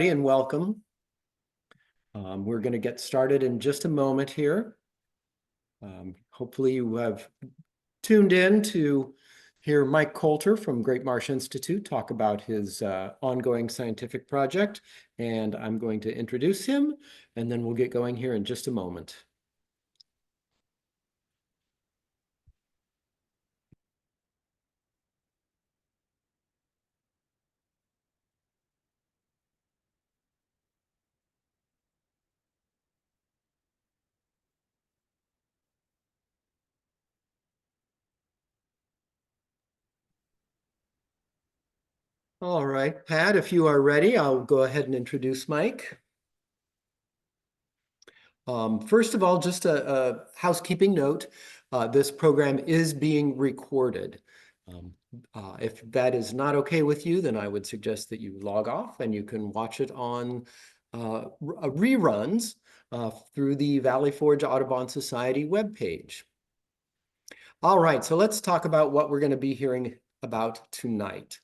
And welcome. We're going to get started in just a moment here. Hopefully you have tuned in to hear Mike Coulter from Great Marsh Institute talk about his ongoing scientific project, and I'm going to introduce him, and then we'll get going here in just a moment. All right, Pat, if you are ready, I'll go ahead and introduce Mike. First of all, just a housekeeping note. This program is being recorded. If that is not okay with you, then I would suggest that you log off and you can watch it on reruns through the Valley Forge Audubon Society webpage. All right, so let's talk about what we're going to be hearing about tonight.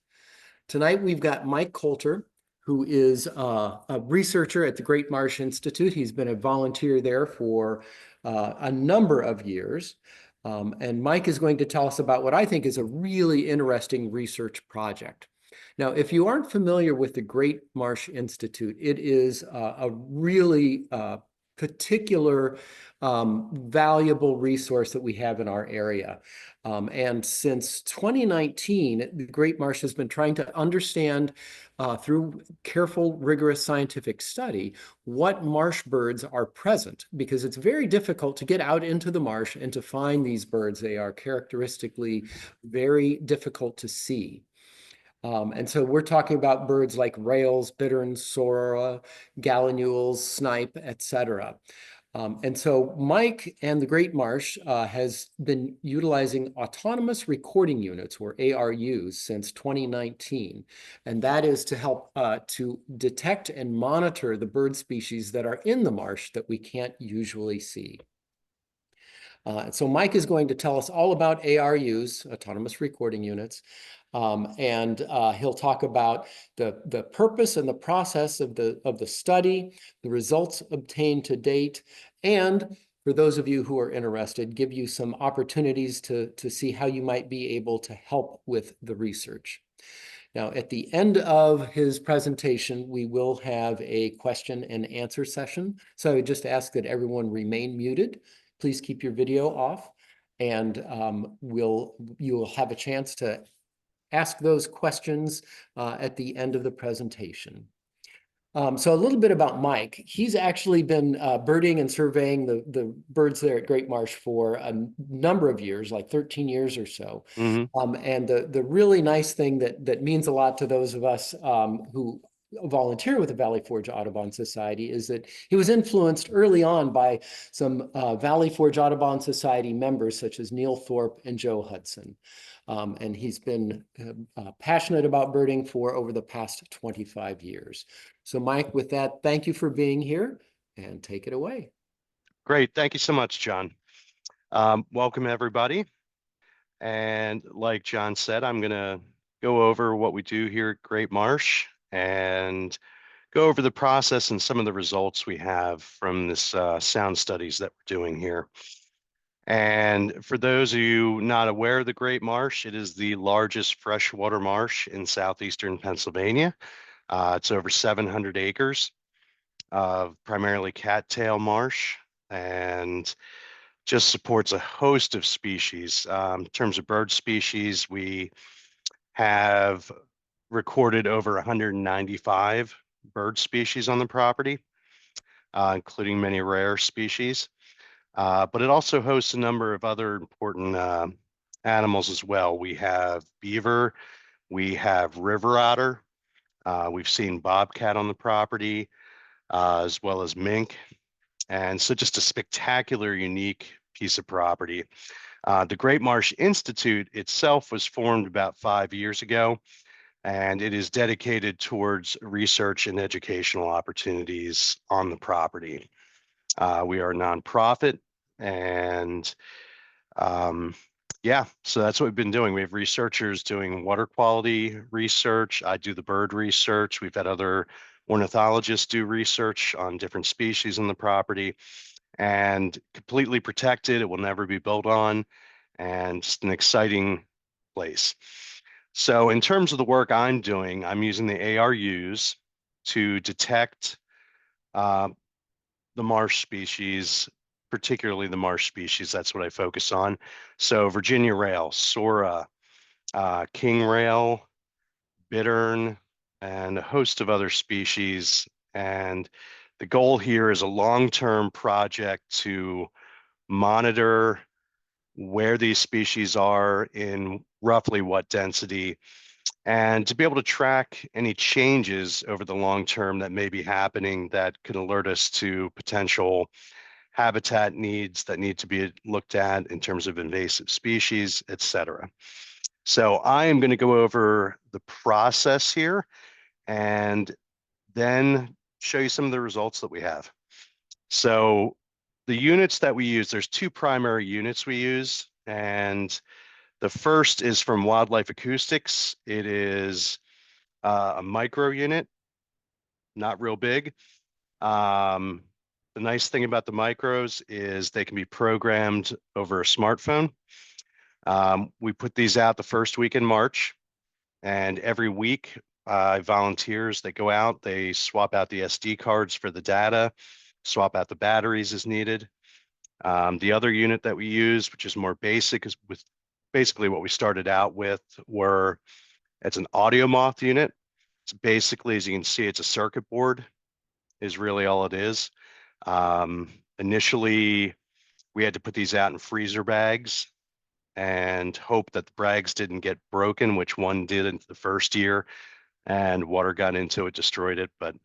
Tonight, we've got Mike Coulter, who is a researcher at the Great Marsh Institute. He's been a volunteer there for a number of years. And Mike is going to tell us about what I think is a really interesting research project. Now, if you aren't familiar with the Great Marsh Institute, it is a really particular valuable resource that we have in our area. And since 2019, the Great Marsh has been trying to understand through careful, rigorous scientific study what marsh birds are present, because it's very difficult to get out into the marsh and to find these birds. They are characteristically very difficult to see. And so we're talking about birds like rails, bitterns, sorora, gallinules, snipe, etc. And so Mike and the Great Marsh has been utilizing autonomous recording units, or ARUs, since 2019. And that is to help to detect and monitor the bird species that are in the marsh that we can't usually see. So Mike is going to tell us all about ARUs, autonomous recording units, and he'll talk about the purpose and the process of the study, the results obtained to date, and for those of you who are interested, give you some opportunities to see how you might be able to help with the research. Now, at the end of his presentation, we will have a question and answer session. So I would just ask that everyone remain muted. Please keep your video off, and you will have a chance to ask those questions at the end of the presentation. So a little bit about Mike. He's actually been birding and surveying the birds there at Great Marsh for a number of years, like 13 years or so. And the really nice thing that means a lot to those of us who volunteer with the Valley Forge Audubon Society is that he was influenced early on by some Valley Forge Audubon Society members such as Neil Thorpe and Joe Hudson. And he's been passionate about birding for over the past 25 years. So Mike, with that, thank you for being here and take it away. Great. Thank you so much, John. Welcome, everybody. And like John said, I'm going to go over what we do here at Great Marsh and go over the process and some of the results we have from this sound studies that we're doing here. And for those of you not aware of the Great Marsh, it is the largest freshwater marsh in southeastern Pennsylvania. It's over 700 acres of primarily cattail marsh and just supports a host of species. In terms of bird species, we have recorded over 195 bird species on the property, including many rare species. But it also hosts a number of other important animals as well. We have beaver, we have river otter, we've seen bobcat on the property, as well as mink. And so just a spectacular, unique piece of property. The Great Marsh Institute itself was formed about 5 years ago, and it is dedicated towards research and educational opportunities on the property. We are a nonprofit, and yeah, so that's what we've been doing. We have researchers doing water quality research. I do the bird research. We've had other ornithologists do research on different species on the property, and completely protected. It will never be built on, and just an exciting place. So in terms of the work I'm doing, I'm using the ARUs to detect uh, the marsh species, particularly the marsh species. That's what I focus on. So Virginia rail, Sora, king rail, bittern, and a host of other species. And the goal here is a long-term project to monitor where these species are in roughly what density, and to be able to track any changes over the long term that may be happening that could alert us to potential habitat needs that need to be looked at in terms of invasive species, et cetera. So I am going to go over the process here and then show you some of the results that we have. So the units that we use, there's two primary units we use, and the first is from Wildlife Acoustics. It is a micro unit, not real big. Um, the nice thing about the micros is they can be programmed over a smartphone. We put these out the first week in March, and every week, volunteers that go out, they swap out the SD cards for the data, swap out the batteries as needed. The other unit that we use, which is more basic, is with basically what we started out with, were it's an audio moth unit. It's basically, as you can see, it's a circuit board, is really all it is. Initially, we had to put these out in freezer bags and hope that the bags didn't get broken, which one did in the first year, and water got into it, destroyed it. But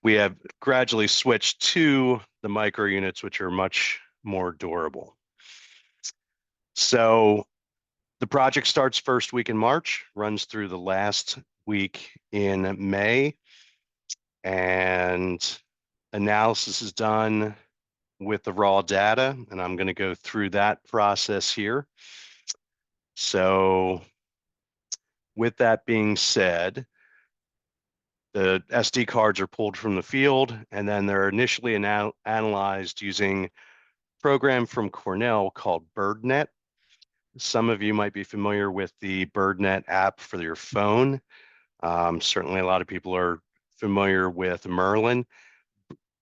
we have gradually switched to the micro units, which are much more durable. So the project starts first week in March, runs through the last week in May, and analysis is done with the raw data, and I'm going to go through that process here. So with that being said, the SD cards are pulled from the field, and then they're initially analyzed using a program from Cornell called BirdNet. Some of you might be familiar with the BirdNet app for your phone. Certainly a lot of people are familiar with Merlin.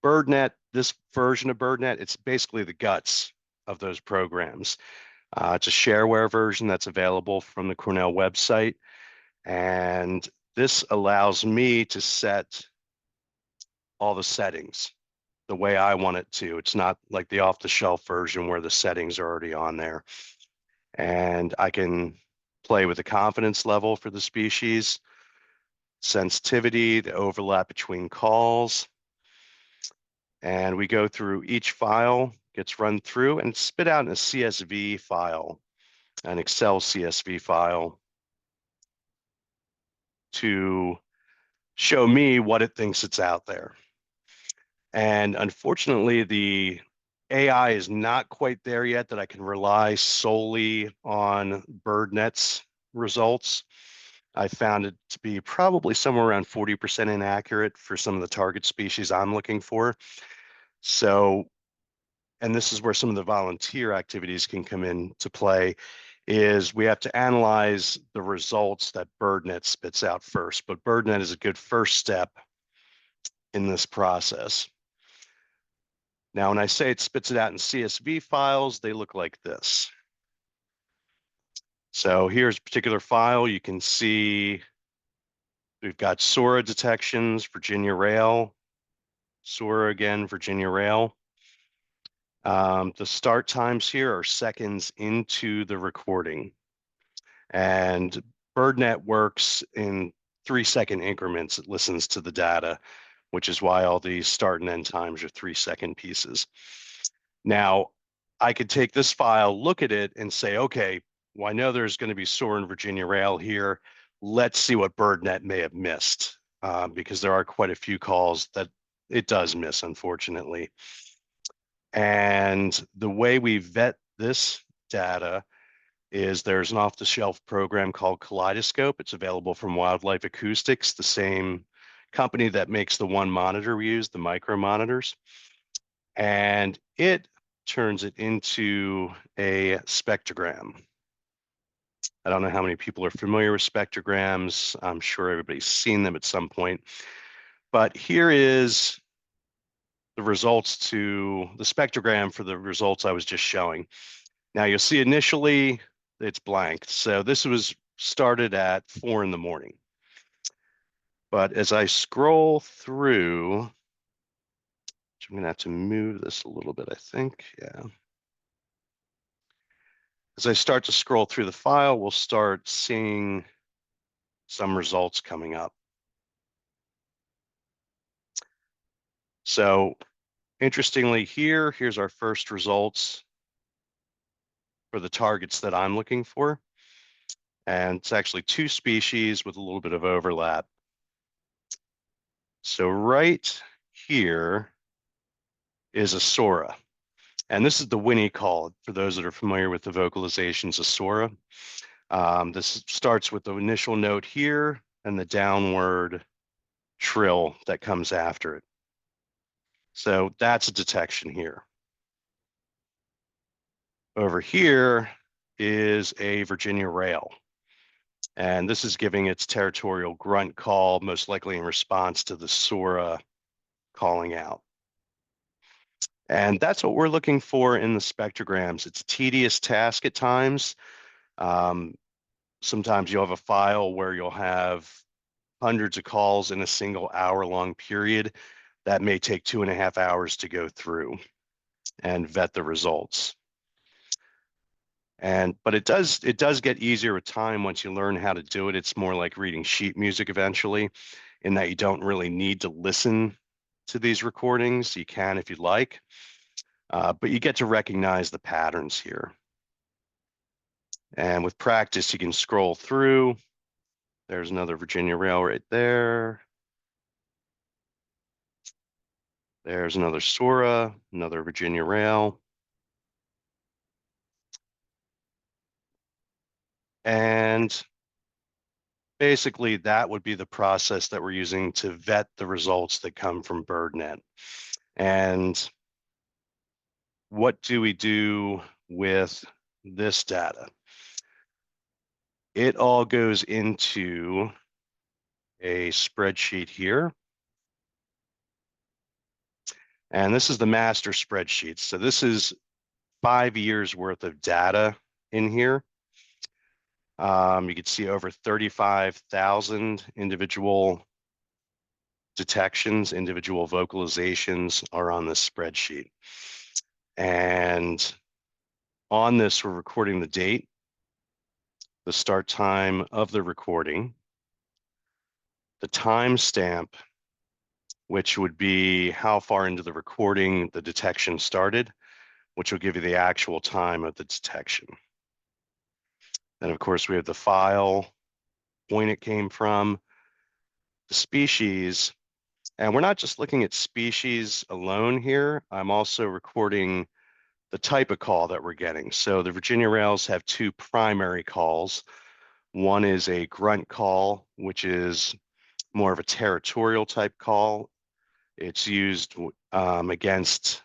BirdNet, this version of BirdNet, it's basically the guts of those programs. It's a shareware version that's available from the Cornell website. And this allows me to set all the settings the way I want it to. It's not like the off-the-shelf version where the settings are already on there. And I can play with the confidence level for the species, sensitivity, the overlap between calls. And we go through each file, gets run through, and spit out in a CSV file, an Excel CSV file, to show me what it thinks it's out there. And unfortunately, the AI is not quite there yet that I can rely solely on BirdNet's results. I found it to be probably somewhere around 40% inaccurate for some of the target species I'm looking for. So, and this is where some of the volunteer activities can come into play, is we have to analyze the results that BirdNet spits out first. But BirdNet is a good first step in this process. Now, when I say it spits it out in CSV files, they look like this. So here's a particular file. You can see we've got Sora detections, Virginia rail, Sora again, Virginia rail. The start times here are seconds into the recording. And BirdNet works in 3-second increments. It listens to the data, which is why all these start and end times are 3-second pieces. Now, I could take this file, look at it, and say, okay, well, I know there's going to be Sora and Virginia rail here. Let's see what BirdNet may have missed, because there are quite a few calls that it does miss, unfortunately. And the way we vet this data is there's an off-the-shelf program called Kaleidoscope. It's available from Wildlife Acoustics, the same company that makes the one monitor we use, the micro monitors, and it turns it into a spectrogram. I don't know how many people are familiar with spectrograms. I'm sure everybody's seen them at some point. But here is the results to the spectrogram for the results I was just showing. Now you'll see initially it's blank. So this was started at 4 in the morning. But as I scroll through, I'm gonna have to move this a little bit, I think. Yeah. As I start to scroll through the file, we'll start seeing some results coming up. So interestingly here's our first results for the targets that I'm looking for. And it's actually 2 species with a little bit of overlap. So right here is a Sora. And this is the whinny call for those that are familiar with the vocalizations of Sora. This starts with the initial note here and the downward trill that comes after it. So that's a detection here. Over here is a Virginia rail. And this is giving its territorial grunt call, most likely in response to the Sora calling out. And that's what we're looking for in the spectrograms. It's a tedious task at times. Sometimes you'll have a file where you'll have hundreds of calls in a single hour-long period. That may take 2.5 hours to go through and vet the results. But it does get easier with time once you learn how to do it. It's more like reading sheet music eventually, in that you don't really need to listen to these recordings. You can if you'd like, but you get to recognize the patterns here. And with practice, you can scroll through. There's another Virginia rail right there. There's another Sora, another Virginia rail. And basically that would be the process that we're using to vet the results that come from BirdNet. And what do we do with this data? It all goes into a spreadsheet here. And this is the master spreadsheet. So this is 5 years worth of data in here. You can see over 35,000 individual detections, individual vocalizations are on this spreadsheet. And on this, we're recording the date, the start time of the recording, the timestamp, which would be how far into the recording the detection started, which will give you the actual time of the detection. And of course, we have the file, point it came from, the species, and we're not just looking at species alone here. I'm also recording the type of call that we're getting. So the Virginia rails have 2 primary calls. One is a grunt call, which is more of a territorial type call. It's used against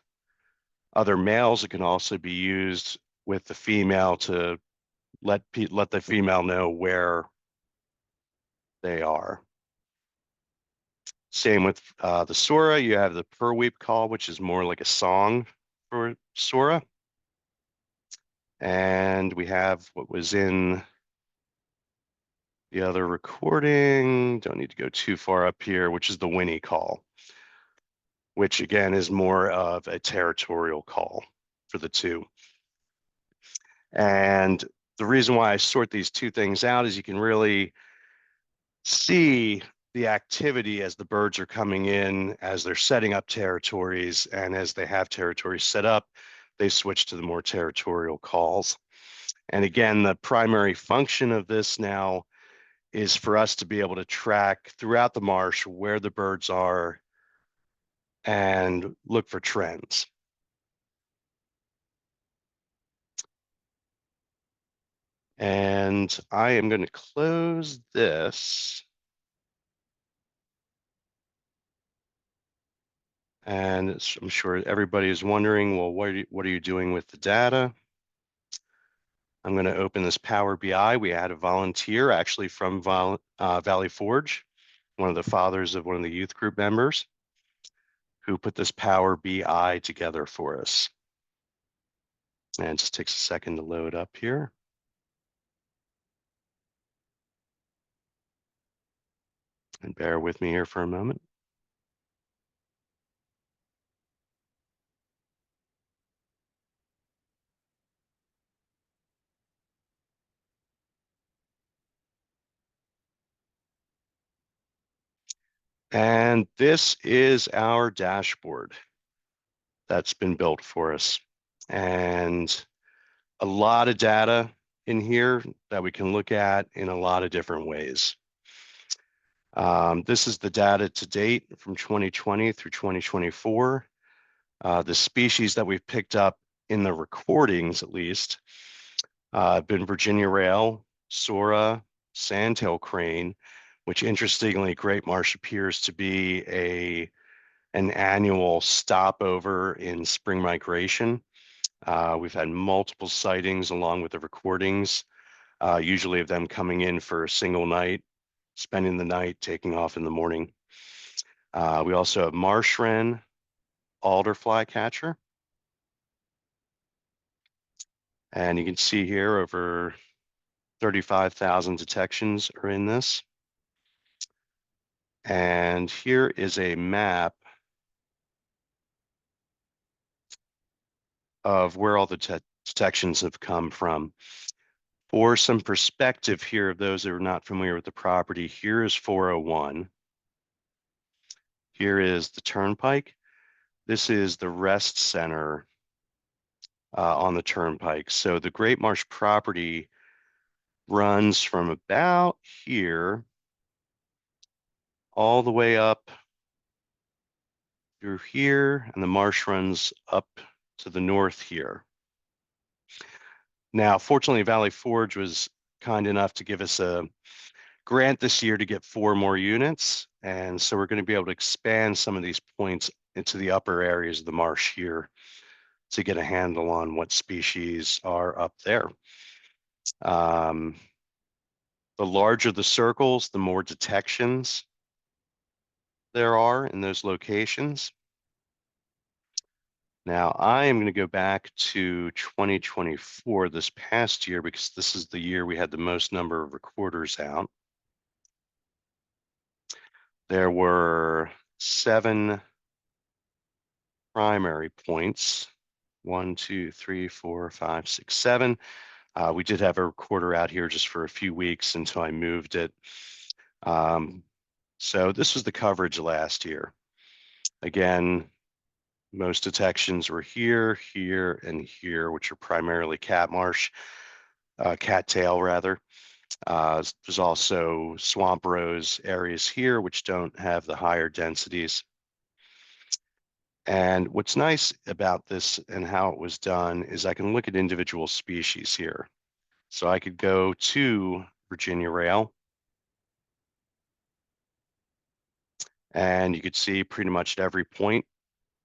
other males. It can also be used with the female to let the female know where they are. Same with the Sora. You have the per weep call, which is more like a song for Sora. And we have what was in the other recording. Don't need to go too far up here, which is the whinny call, which again is more of a territorial call for the 2. And the reason why I sort these 2 things out is you can really see the activity as the birds are coming in, as they're setting up territories, and as they have territories set up, they switch to the more territorial calls. And again, the primary function of this now is for us to be able to track throughout the marsh where the birds are and look for trends. And I am going to close this. And I'm sure everybody is wondering, well, what are you doing with the data? I'm going to open this Power BI. We had a volunteer actually from Valley Forge, one of the fathers of one of the youth group members, who put this Power BI together for us. And it just takes a second to load up here. And bear with me here for a moment. And this is our dashboard that's been built for us. And a lot of data in here that we can look at in a lot of different ways. This is the data to date from 2020 through 2024. The species that we've picked up in the recordings, at least, have been Virginia rail, Sora, sandtail crane, which interestingly, Great Marsh appears to be an annual stopover in spring migration. We've had multiple sightings along with the recordings, usually of them coming in for a single night, spending the night, taking off in the morning. We also have marsh wren, alder flycatcher. And you can see here over 35,000 detections are in this. And here is a map of where all the detections have come from. For some perspective here of those that are not familiar with the property, here is 401. Here is the turnpike. This is the rest center on the turnpike. So the Great Marsh property runs from about here all the way up through here, and the marsh runs up to the north here. Now, fortunately, Valley Forge was kind enough to give us a grant this year to get 4 more units. And so we're going to be able to expand some of these points into the upper areas of the marsh here to get a handle on what species are up there. The larger the circles, the more detections there are in those locations. Now, I am going to go back to 2024, this past year, because this is the year we had the most number of recorders out. There were 7 primary points. 1, 2, 3, 4, 5, 6, 7. We did have a recorder out here just for a few weeks until I moved it. So this was the coverage last year. Again, most detections were here, here, and here, which are primarily cattail rather. There's also swamp rose areas here, which don't have the higher densities. And what's nice about this and how it was done is I can look at individual species here. So I could go to Virginia rail, and you could see pretty much at every point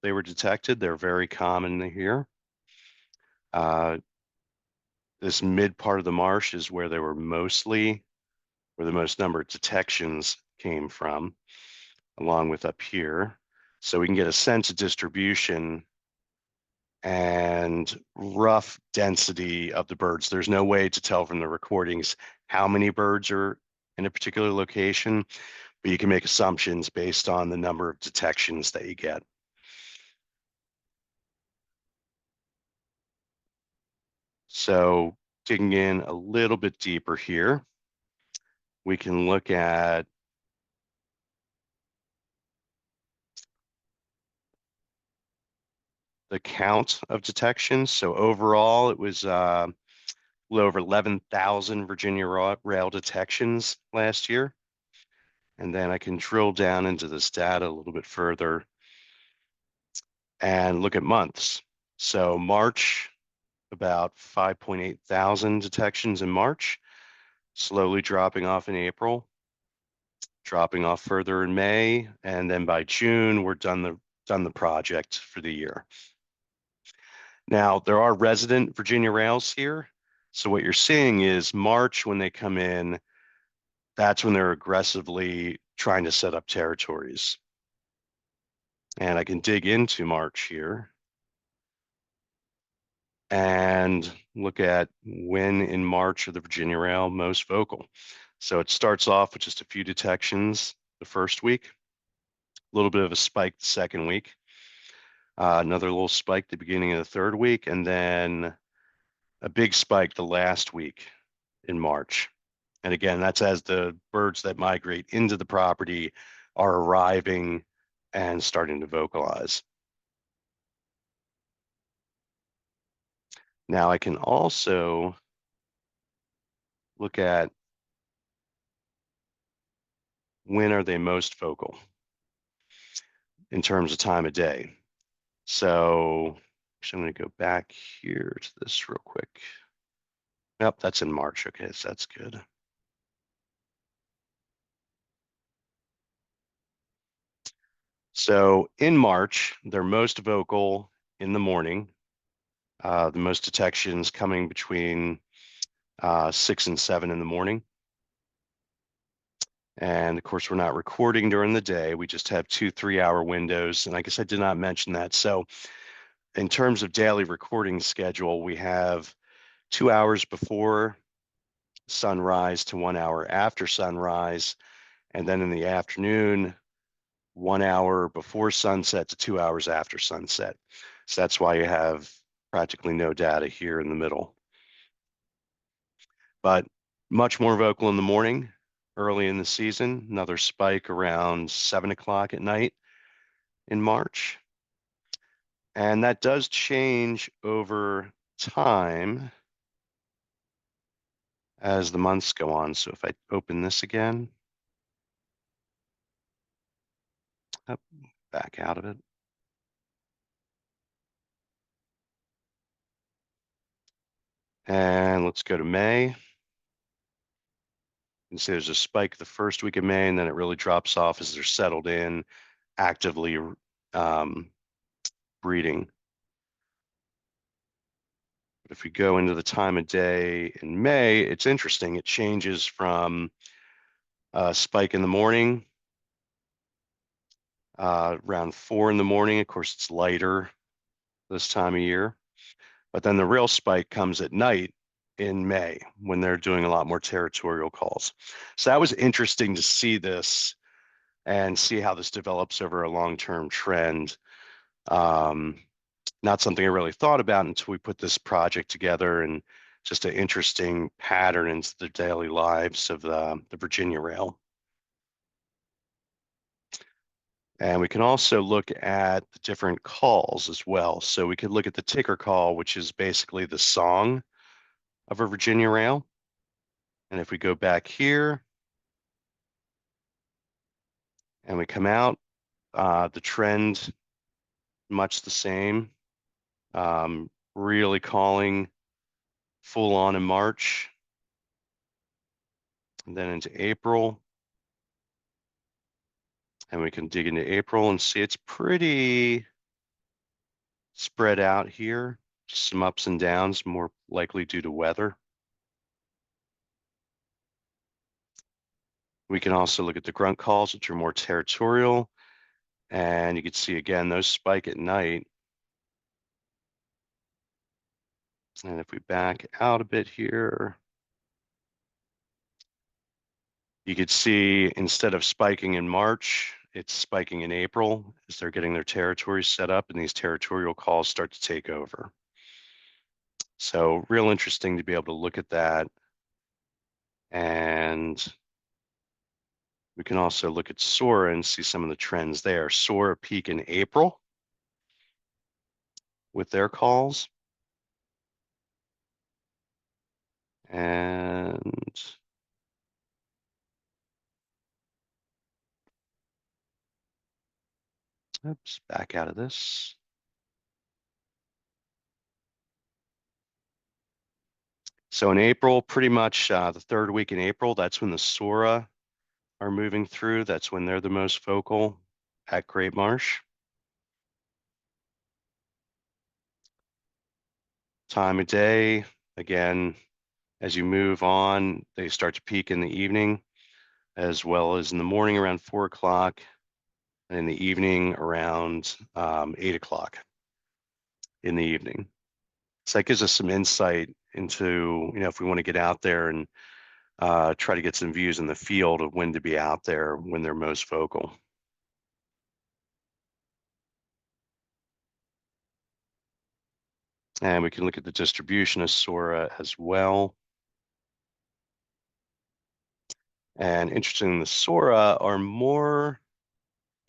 they were detected. They're very common here. This mid part of the marsh is where where the most number of detections came from, along with up here. So we can get a sense of distribution and rough density of the birds. There's no way to tell from the recordings how many birds are in a particular location, but you can make assumptions based on the number of detections that you get. So digging in a little bit deeper here, we can look at the count of detections. So overall, it was a little over 11,000 Virginia rail detections last year. And then I can drill down into this data a little bit further and look at months. So March, about 5.8 thousand detections in March, slowly dropping off in April, dropping off further in May, and then by June, we're done done the project for the year. Now, there are resident Virginia rails here. So what you're seeing is March when they come in, that's when they're aggressively trying to set up territories. And I can dig into March here and look at when in March are the Virginia rail most vocal. So it starts off with just a few detections the first week, a little bit of a spike the second week, another little spike the beginning of the third week, and then a big spike the last week in March. And again, that's as the birds that migrate into the property are arriving and starting to vocalize. Now I can also look at when are they most vocal in terms of time of day. So actually, I'm going to go back here to this real quick. Yep, that's in March. Okay, so that's good. So in March, they're most vocal in the morning. The most detections coming between 6 and 7 in the morning. And of course, we're not recording during the day. We just have 2 3-hour windows. And I guess I did not mention that. So in terms of daily recording schedule, we have 2 hours before sunrise to 1 hour after sunrise. And then in the afternoon, 1 hour before sunset to 2 hours after sunset. So that's why you have practically no data here in the middle. But much more vocal in the morning, early in the season, another spike around 7 o'clock at night in March. And that does change over time as the months go on. So if I open this again, up, back out of it. And let's go to May. You can see there's a spike the first week of May, and then it really drops off as they're settled in, actively breeding. But if we go into the time of day in May, it's interesting. It changes from a spike in the morning, around 4 in the morning. Of course, it's lighter this time of year. But then the real spike comes at night in May when they're doing a lot more territorial calls. So that was interesting to see this and see how this develops over a long-term trend. Not something I really thought about until we put this project together, and just an interesting pattern into the daily lives of the Virginia rail. And we can also look at the different calls as well. So we could look at the ticker call, which is basically the song of a Virginia rail. And if we go back here and we come out, the trend, much the same, really calling full on in March, and then into April. And we can dig into April and see it's pretty spread out here. Just some ups and downs, more likely due to weather. We can also look at the grunt calls, which are more territorial. And you can see again, those spike at night. And if we back out a bit here, you could see instead of spiking in March, it's spiking in April as they're getting their territories set up, and these territorial calls start to take over. So real interesting to be able to look at that. And we can also look at SOAR and see some of the trends there. SOAR peak in April with their calls. And oops, back out of this. So in April, pretty much the third week in April, that's when the SORA are moving through. That's when they're the most vocal at Great Marsh. time of day. Again, as you move on, they start to peak in the evening, as well as in the morning around 4 o'clock, and in the evening around 8 o'clock in the evening. So that gives us some insight into, if we want to get out there and try to get some views in the field of when to be out there when they're most vocal. And we can look at the distribution of Sora as well. And interestingly, the Sora are more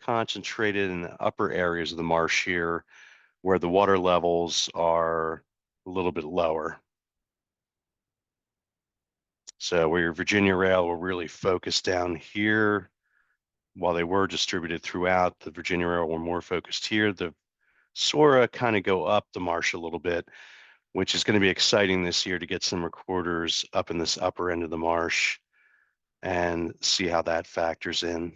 concentrated in the upper areas of the marsh here, where the water levels are a little bit lower. So where your Virginia rail will really focus down here, while they were distributed throughout, the Virginia rail were more focused here. The Sora kind of go up the marsh a little bit, which is going to be exciting this year to get some recorders up in this upper end of the marsh and see how that factors in.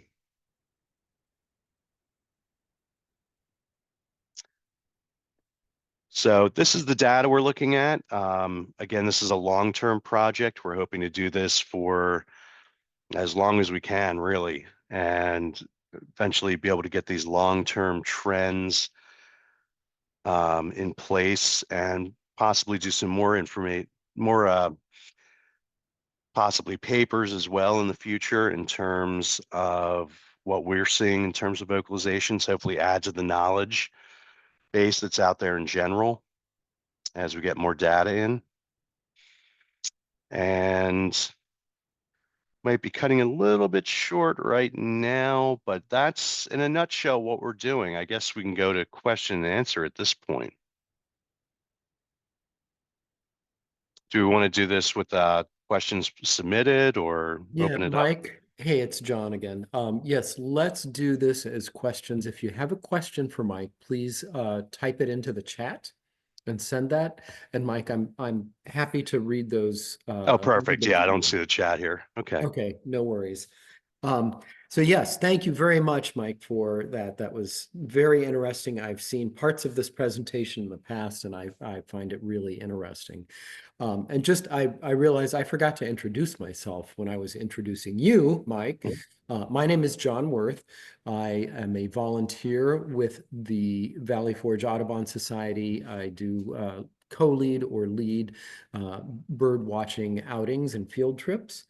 So this is the data we're looking at. Again, this is a long-term project. We're hoping to do this for as long as we can, really, and eventually be able to get these long-term trends in place and possibly do some more possibly papers as well in the future in terms of what we're seeing in terms of vocalizations, hopefully add to the knowledge base that's out there in general as we get more data in. And might be cutting a little bit short right now, but that's in a nutshell what we're doing. I guess we can go to question and answer at this point. Do we want to do this with questions submitted or Yeah, open it up? Mike, hey, it's John again. Yes, let's do this as questions. If you have a question for Mike, please type it into the chat and send that. And Mike, I'm happy to read those. Oh, Read perfect. those Yeah, I to don't you. see the chat here. Okay. Okay, no worries. So yes, thank you very much, Mike, for that. That was very interesting. I've seen parts of this presentation in the past, and I find it really interesting. And just I realized I forgot to introduce myself when I was introducing you, Mike. My name is John Worth. I am a volunteer with the Valley Forge Audubon Society. I do co-lead or lead bird watching outings and field trips.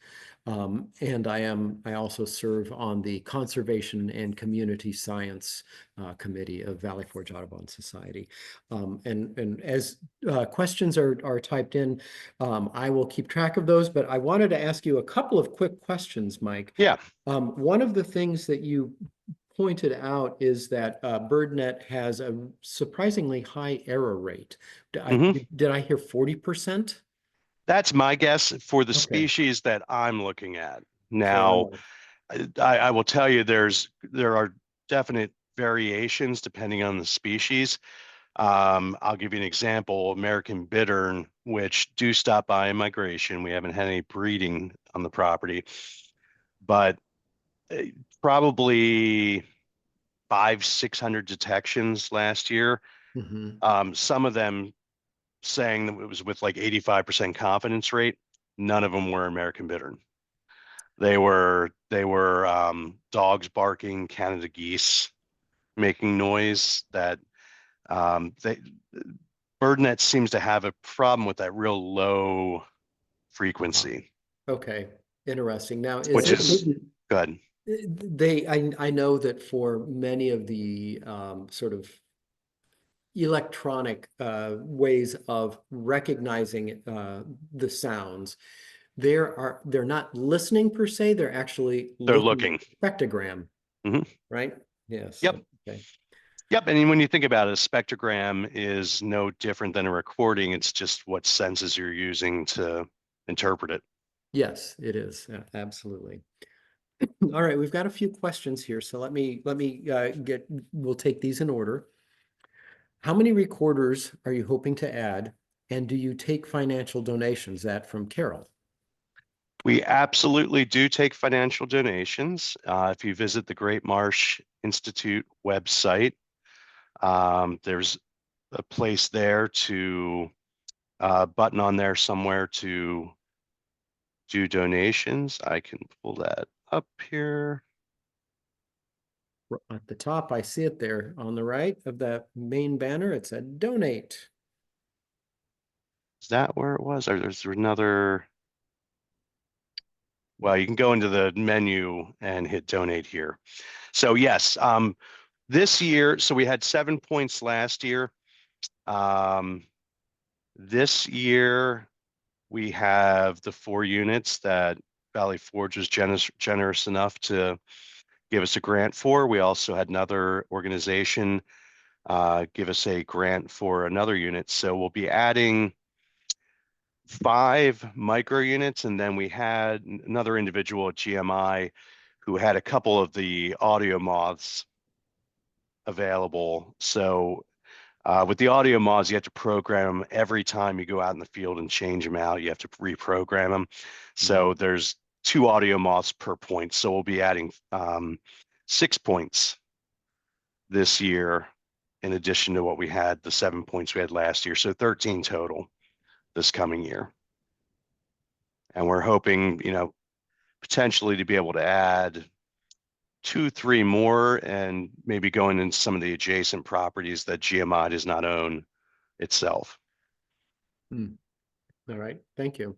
And I also serve on the Conservation and Community Science Committee of Valley Forge Audubon Society. And as questions are typed in, I will keep track of those, but I wanted to ask you a couple of quick questions, Mike. Yeah. One of the things that you pointed out is that BirdNet has a surprisingly high error rate. Did I hear 40%? That's my guess for the Okay, species that I'm looking at. fair Now, enough. I will tell you there are definite variations depending on the species. I'll give you an example, American bittern, which do stop by in migration. We haven't had any breeding on the property, but uh, probably 600 detections last year. Mhm. Some of them saying that it was with like 85% confidence rate. None of them were American bittern. They were dogs barking, Canada geese making noise that they BirdNet seems to have a problem with that real low Uh-huh. frequency, Okay, interesting. Now, is which it is good. I know that for many of the sort of electronic ways of recognizing the sounds, they're not listening per se, they're actually They're looking looking. at spectrogram, Mhm. right? Yes. Yep. Okay. Yep. And when you think about it, a spectrogram is no different than a recording. It's just what senses you're using to interpret it. Yes, it is. Absolutely. All right, we've got a few questions here, so we'll take these in order. How many recorders are you hoping to add, and do you take financial donations? That from Carol. We absolutely do take financial donations. If you visit the Great Marsh Institute website, there's a place there to button on there somewhere to do donations. I can pull that up here. At the top, I see it there on the right of that main banner. It said donate. Is that where it was? Or there's another. Well, you can go into the menu and hit donate here. So yes, this year, so we had 7 points last year. This year we have the 4 units that Valley Forge was generous enough to give us a grant for. We also had another organization give us a grant for another unit. So we'll be adding 5 micro units, and then we had another individual at GMI who had a couple of the audio moths available. So with the audio mods, you have to program them every time you go out in the field and change them out. You have to reprogram them. So there's 2 audio mods per point. So we'll be adding 6 points this year in addition to what we had, the 7 points we had last year. So 13 total this coming year. And we're hoping, potentially to be able to add 2, 3 more and maybe going into some of the adjacent properties that GMI does not own itself. All right, thank you.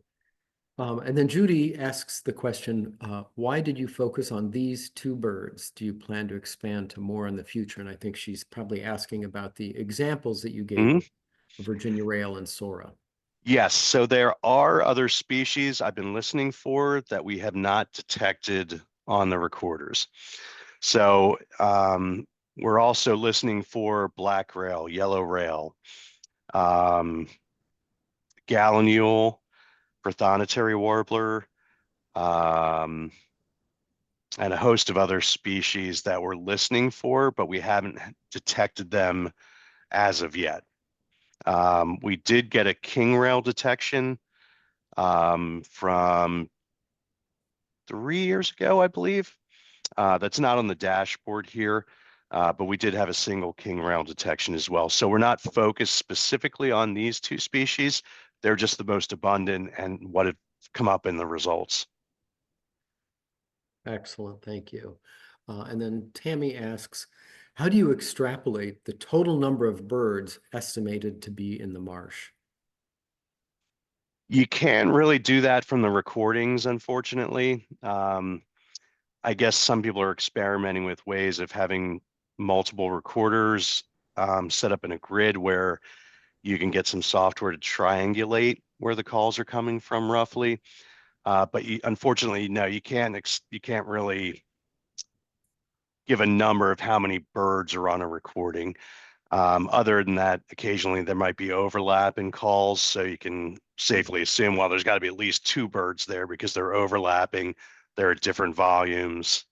And then Judy asks the question, why did you focus on these 2 birds? Do you plan to expand to more in the future? And I think she's probably asking about the examples that you gave of Virginia rail and Sora. Yes, so there are other species I've been listening for that we have not detected on the recorders. So we're also listening for black rail, yellow rail, gallinule, prothonotary warbler, and a host of other species that we're listening for, but we haven't detected them as of yet. We did get a king rail detection from 3 years ago, I believe. That's not on the dashboard here, but we did have a single king rail detection as well. So we're not focused specifically on these 2 species. They're just the most abundant and what have come up in the results. Excellent, thank you. And then Tammy asks, how do you extrapolate the total number of birds estimated to be in the marsh? You can't really do that from the recordings, unfortunately. I guess some people are experimenting with ways of having multiple recorders set up in a grid where you can get some software to triangulate where the calls are coming from roughly. But unfortunately, no, you can't really give a number of how many birds are on a recording. Other than that, occasionally there might be overlap in calls, so you can safely assume, well, there's got to be at least 2 birds there because they're overlapping, they're at different volumes,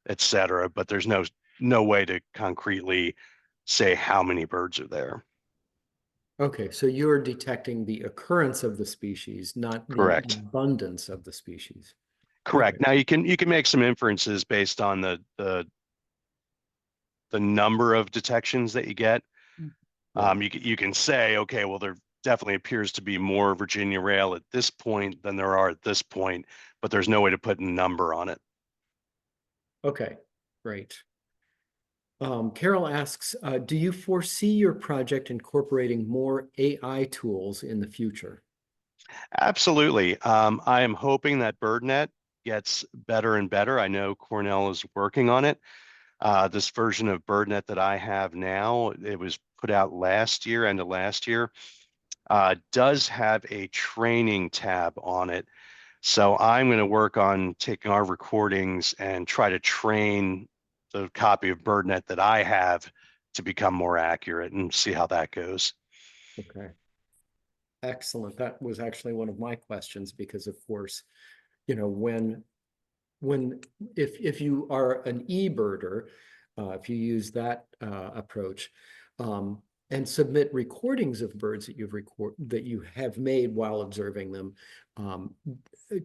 etc. But there's no way to concretely say how many birds are there. Okay, so you're detecting the occurrence of the species, not the Correct. abundance of the species. Correct. Okay. Now you can make some inferences based on the number of detections that you get. Right. You can say, okay, well, there definitely appears to be more Virginia rail at this point than there are at this point, but there's no way to put a number on it. Okay, great. Carol asks, do you foresee your project incorporating more AI tools in the future? Absolutely. I am hoping that BirdNet gets better and better. I know Cornell is working on it. This version of BirdNet that I have now, it was put out last year, end of last year, does have a training tab on it. So I'm going to work on taking our recordings and try to train the copy of BirdNet that I have to become more accurate and see how that goes. Okay. Excellent. That was actually one of my questions because, of course, when if you are an e-birder, if you use that approach, and submit recordings of birds that you have made while observing them,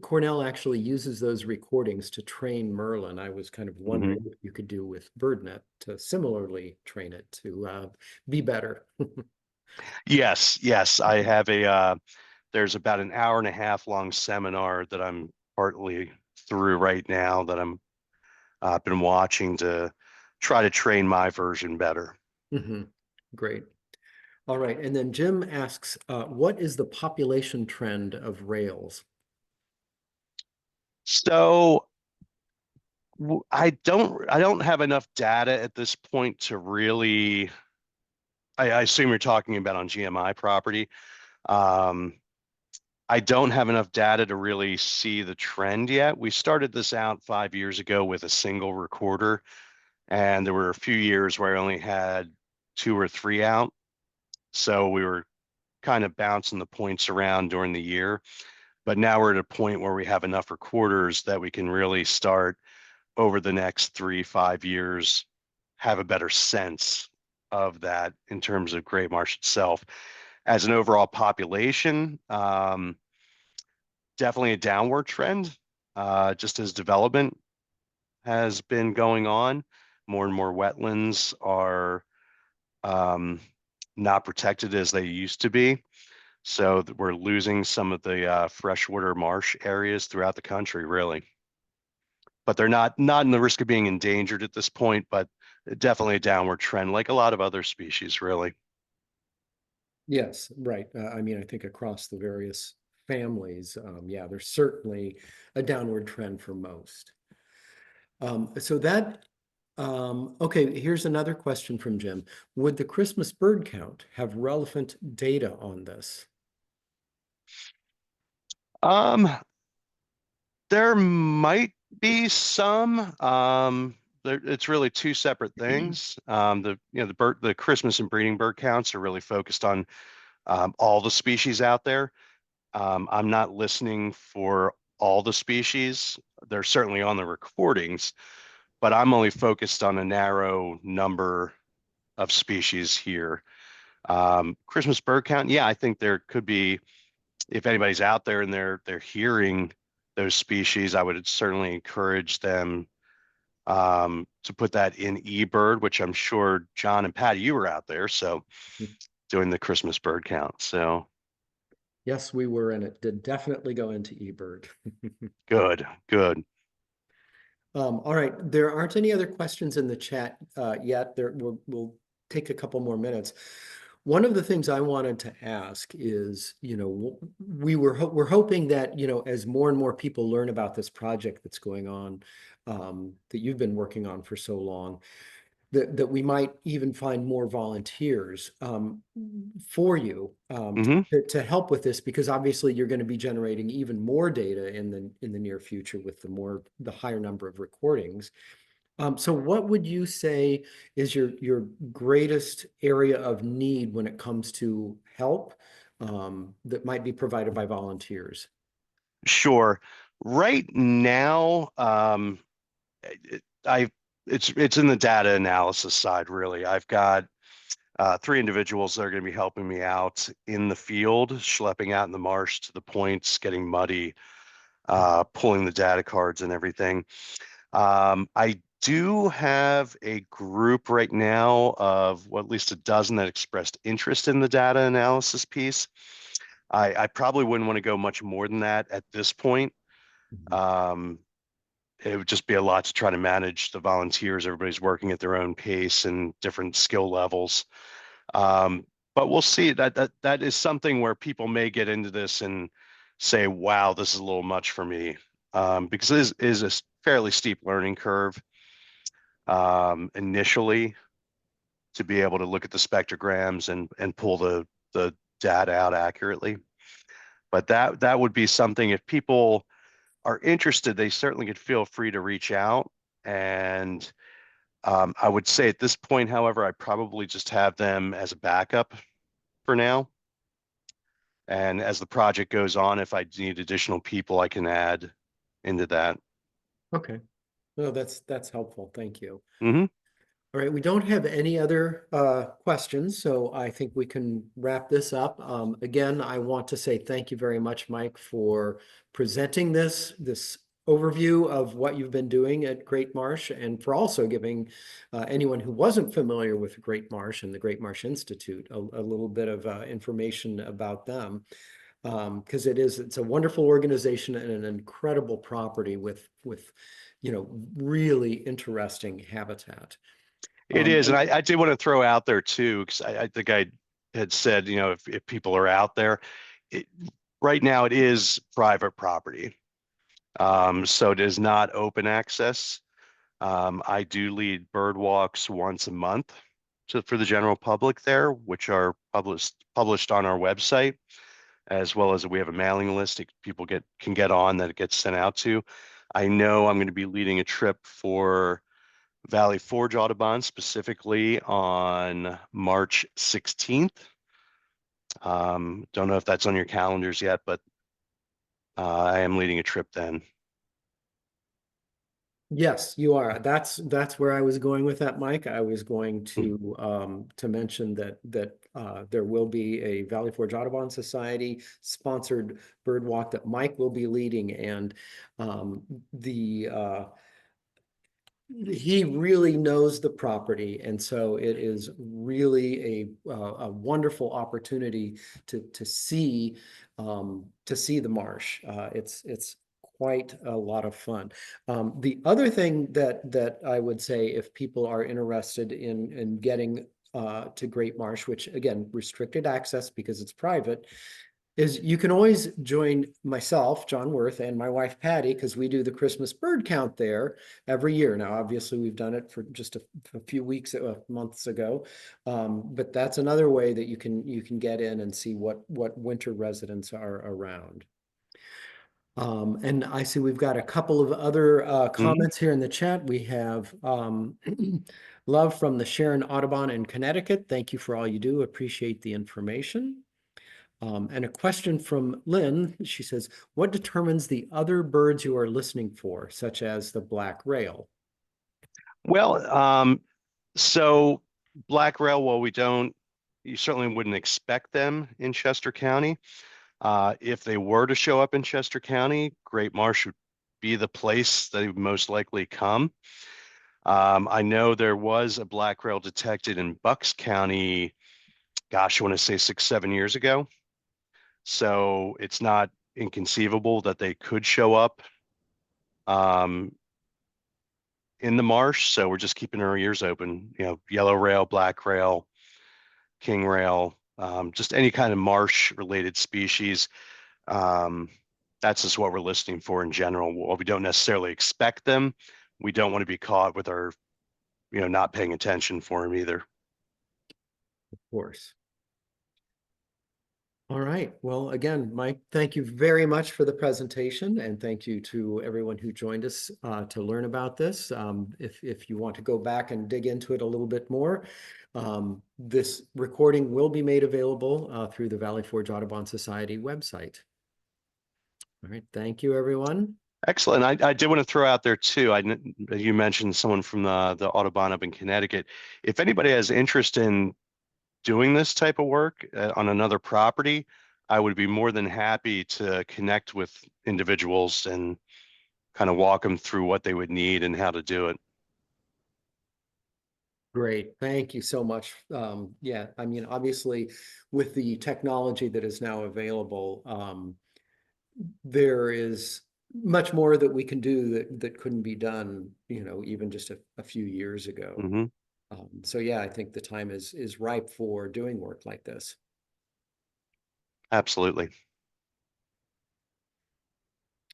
Cornell actually uses those recordings to train Merlin. I was kind of wondering what you could do with BirdNet to similarly train it to be better. Yes, I have there's about an hour and a half long seminar that I'm partly through right now that I'm been watching to try to train my version better. Hmm. Great. All right. And then Jim asks, what is the population trend of rails? So I don't have enough data at this point to really. I assume you're talking about on GMI property. Um, I don't have enough data to really see the trend yet. We started this out 5 years ago with a single recorder, and there were a few years where I only had two or three out. So we were kind of bouncing the points around during the year. But now we're at a point where we have enough recorders that we can really start over the next 3, 5 years, have a better sense of that in terms of Great Marsh itself. As an overall population, definitely a downward trend, just as development has been going on. More and more wetlands are um, not protected as they used to be. So we're losing some of the freshwater marsh areas throughout the country, really. But they're not in the risk of being endangered at this point, but definitely a downward trend, like a lot of other species, really. Yes, right. I mean, I think across the various families, yeah, there's certainly a downward trend for most. So that, okay, here's another question from Jim. Would the Christmas bird count have relevant data on this? Um, there might be some. It's really two separate things. The Christmas and breeding bird counts are really focused on all the species out there. I'm not listening for all the species. They're certainly on the recordings, but I'm only focused on a narrow number of species here. Christmas bird count, yeah, I think there could be, if anybody's out there and they're hearing those species, I would certainly encourage them to put that in eBird, which I'm sure John and Patty, you were out there, so doing the Christmas bird count. So Yes, we were, and it did definitely go into eBird. good, good. All right, there aren't any other questions in the chat yet. We'll take a couple more minutes. One of the things I wanted to ask is, we're hoping that, as more and more people learn about this project that's going on, that you've been working on for so long, that we might even find more volunteers for you Hmm. to help with this, because obviously you're going to be generating even more data in the near future with the higher number of recordings. So what would you say is your greatest area of need when it comes to help that might be provided by volunteers? Sure. Right now, I it's in the data analysis side, really. I've got three individuals that are going to be helping me out in the field, schlepping out in the marsh to the points, getting muddy, pulling the data cards and everything. I do have a group right now of at least a dozen that expressed interest in the data analysis piece. I probably wouldn't want to go much more than that at this point. Mhm. Um, it would just be a lot to try to manage the volunteers. Everybody's working at their own pace and different skill levels. Um, but we'll see. That is something where people may get into this and say, "Wow, this is a little much for me," because it is a fairly steep learning curve initially to be able to look at the spectrograms and pull the data out accurately. But that would be something if people are interested, they certainly could feel free to reach out. And I would say at this point, however, I probably just have them as a backup for now. And as the project goes on, if I need additional people, I can add into that. Okay. No, that's helpful. Thank you. Hmm. All right, we don't have any other questions, so I think we can wrap this up. Again, I want to say thank you very much, Mike, for presenting this overview of what you've been doing at Great Marsh, and for also giving anyone who wasn't familiar with Great Marsh and the Great Marsh Institute a little bit of information about them. Because it's a wonderful organization and an incredible property with really interesting habitat. It is, and I did want to throw out there too, because I think I had said, if people are out there, it, right now it is private property. So it is not open access. I do lead bird walks once a month for the general public there, which are published on our website, as well as we have a mailing list that people can get on that it gets sent out to. I know I'm going to be leading a trip for Valley Forge Audubon specifically on March 16th. Don't know if that's on your calendars yet, but I am leading a trip then. Yes, you are. That's where I was going with that, Mike. I was going to mention that there will be a Valley Forge Audubon Society sponsored bird walk that Mike will be leading, and the he really knows the property, and so it is really a wonderful opportunity to see the marsh. It's quite a lot of fun. The other thing that I would say, if people are interested in getting to Great Marsh, which again, restricted access because it's private, is you can always join myself, John Worth, and my wife Patty, because we do the Christmas bird count there every year. Now, obviously, we've done it for just a few weeks, months ago, but that's another way that you can get in and see what winter residents are around. And I see we've got a couple of other Mhm. comments here in the chat. We have love from the Sharon Audubon in Connecticut. Thank you for all you do. Appreciate the information. And a question from Lynn. She says, what determines the other birds you are listening for, such as the black rail? Well, so black rail, well, you certainly wouldn't expect them in Chester County. If they were to show up in Chester County, Great Marsh would be the place they would most likely come. I know there was a black rail detected in Bucks County, gosh, I want to say 6, 7 years ago. So it's not inconceivable that they could show up um, in the marsh. So we're just keeping our ears open, yellow rail, black rail, king rail, just any kind of marsh related species. Um, that's just what we're listening for in general. While we don't necessarily expect them, we don't want to be caught with our, not paying attention for them either. Of course. All right. Well, again, Mike, thank you very much for the presentation, and thank you to everyone who joined us to learn about this. If you want to go back and dig into it a little bit more, this recording will be made available through the Valley Forge Audubon Society website. All right. Thank you, everyone. Excellent. I did want to throw out there too. You mentioned someone from the Audubon up in Connecticut. If anybody has interest in doing this type of work on another property, I would be more than happy to connect with individuals and kind of walk them through what they would need and how to do it. Great. Thank you so much. Yeah, I mean, obviously, with the technology that is now available, there is much more that we can do that couldn't be done, even just a few years ago. Hmm. So yeah, I think the time is ripe for doing work like this. Absolutely.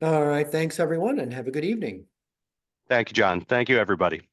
All right, thanks everyone, and have a good evening. Thank you, John. Thank you, everybody.